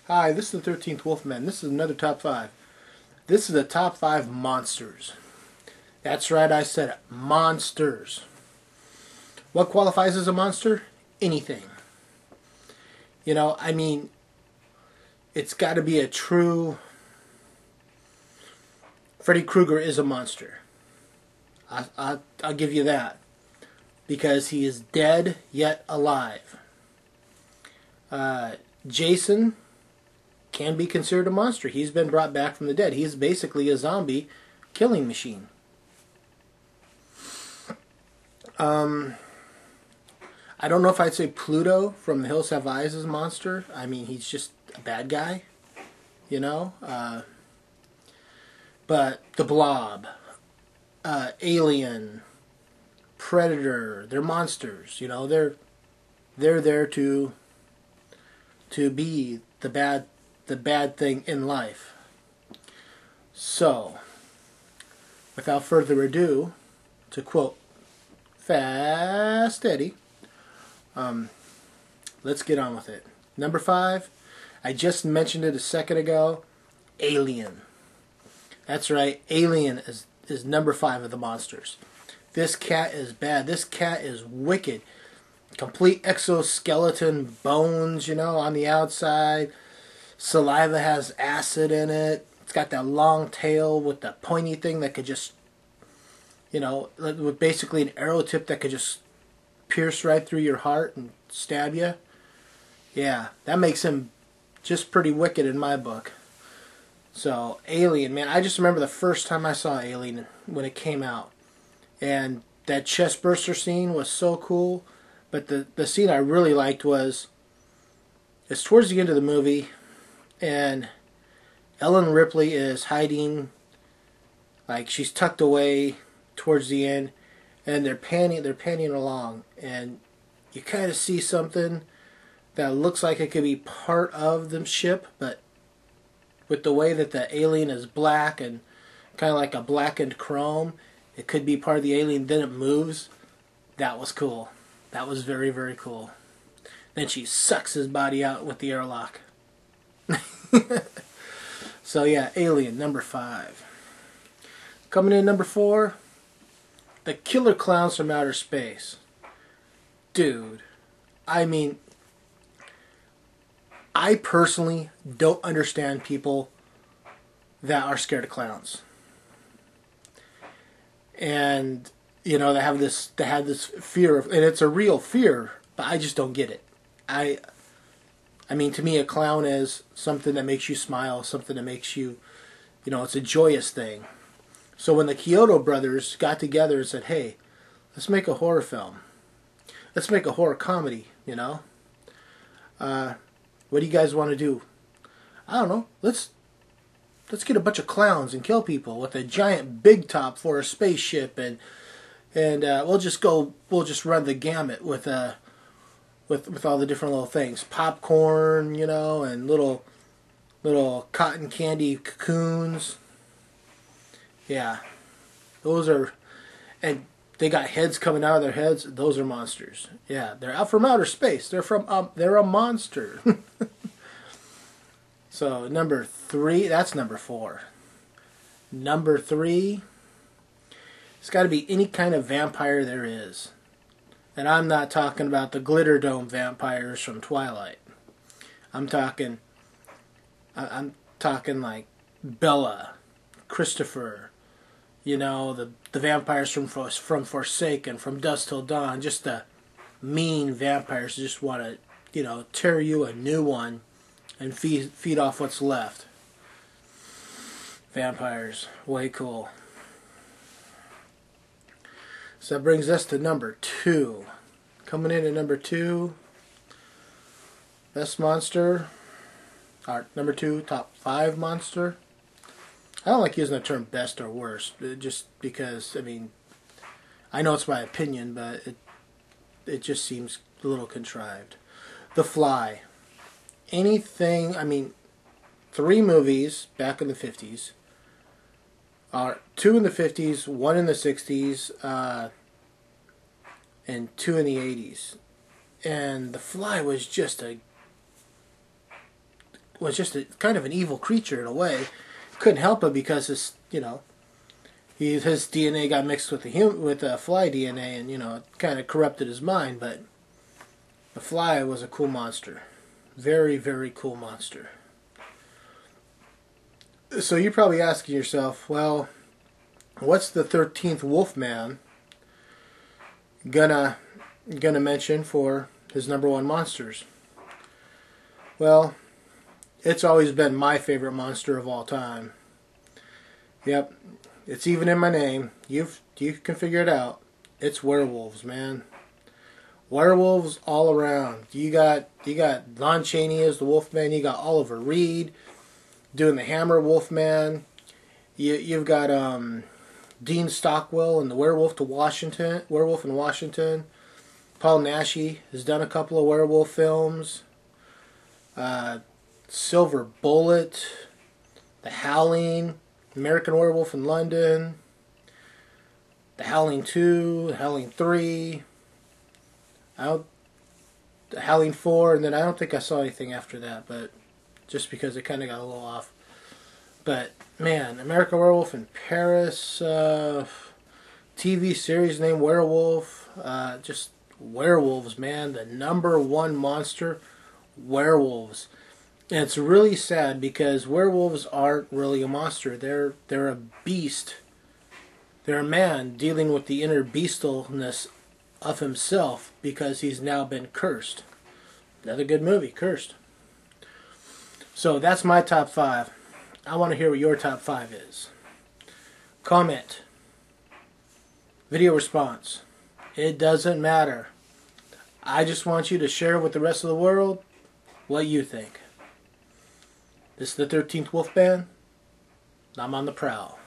Hi, this is the 13th Wolfman. This is another top 5. This is the top 5 monsters. That's right, I said it. Monsters. What qualifies as a monster? Anything. You know, I mean, it's got to be a true... Freddy Krueger is a monster. I'll give you that. Because he is dead yet alive. Jason can be considered a monster. He's been brought back from the dead. He's basically a zombie killing machine. I don't know if I'd say Pluto from The Hills Have Eyes is a monster. I mean, he's just a bad guy, you know. But the Blob, Alien, Predator, they're monsters. You know, they're there to be the bad thing in life. So, without further ado, to quote Fast Eddie, let's get on with it. Number 5, I just mentioned it a second ago, Alien. That's right, Alien is number 5 of the monsters. This cat is bad. This cat is wicked. Complete exoskeleton bones, you know, on the outside. Saliva has acid in it. It's got that long tail with the pointy thing that could just, you know, with basically an arrow tip that could just pierce right through your heart and stab you. Yeah, that makes him just pretty wicked in my book. So, Alien, man, I just remember the first time I saw Alien when it came out. And that chest burster scene was so cool. But the scene I really liked was, it's towards the end of the movie, and Ellen Ripley is hiding, like she's tucked away towards the end, and they're panning along, and you kind of see something that looks like it could be part of the ship, but with the way that the alien is black and kind of like a blackened chrome, it could be part of the alien, then it moves. That was cool. That was very, very cool. Then she sucks his body out with the airlock. So yeah, Alien, number 5. Coming in number 4, the Killer Clowns from Outer Space. Dude, I mean, I personally don't understand people that are scared of clowns. And you know, they have this fear of, and it's a real fear, but I just don't get it. I mean, to me, a clown is something that makes you smile, something that makes you, you know, it's a joyous thing. So when the Kyoto brothers got together and said, hey, let's make a horror film. Let's make a horror comedy, you know. What do you guys want to do? I don't know. Let's get a bunch of clowns and kill people with a giant big top for a spaceship, and we'll just run the gamut with all the different little things, popcorn, you know, and little cotton candy cocoons. Yeah, those are, and they got heads coming out of their heads. Those are monsters. Yeah, they're out from outer space. They're a monster. So number 3, that's number 4. Number 3. It's got to be any kind of vampire there is. And I'm not talking about the glitter dome vampires from Twilight. I'm talking like Bella, Christopher, you know, the vampires from Forsaken, from Dusk Till Dawn, just the mean vampires who just want to, you know, tear you a new one and feed off what's left. Vampires, way cool. So that brings us to number 2. Coming in at number 2, best monster, or number 2, top 5 monster. I don't like using the term best or worst, just because, I mean, I know it's my opinion, but it just seems a little contrived. The Fly. Anything, I mean, 3 movies back in the 50s. 2 in the 50s, 1 in the 60s, and 2 in the 80s. And The Fly was just was just kind of an evil creature in a way. Couldn't help it because his DNA got mixed with the fly DNA, and it kind of corrupted his mind. But the fly was a cool monster, very, very cool monster. So you're probably asking yourself, well, what's the 13th Wolfman gonna mention for his number one monsters? Well, it's always been my favorite monster of all time. Yep, it's even in my name. You can figure it out. It's werewolves, man. Werewolves all around. You got Lon Chaney as the Wolfman. You got Oliver Reed doing the Hammer Wolfman. You've got Dean Stockwell and the Werewolf in Washington. Paul Naschy has done a couple of werewolf films. Silver Bullet, The Howling, American Werewolf in London, The Howling 2, The Howling 3, The Howling 4, and then I don't think I saw anything after that, but just because it kind of got a little off. But man, American Werewolf in Paris, TV series named Werewolf, just werewolves, man, the number one monster, werewolves. And it's really sad because werewolves aren't really a monster. They're a beast. They're a man dealing with the inner beastalness of himself because he's now been cursed. Another good movie, Cursed. So that's my top 5. I want to hear what your top 5 is. Comment. Video response. It doesn't matter. I just want you to share with the rest of the world what you think. This is the 13th Wolfman. I'm on the prowl.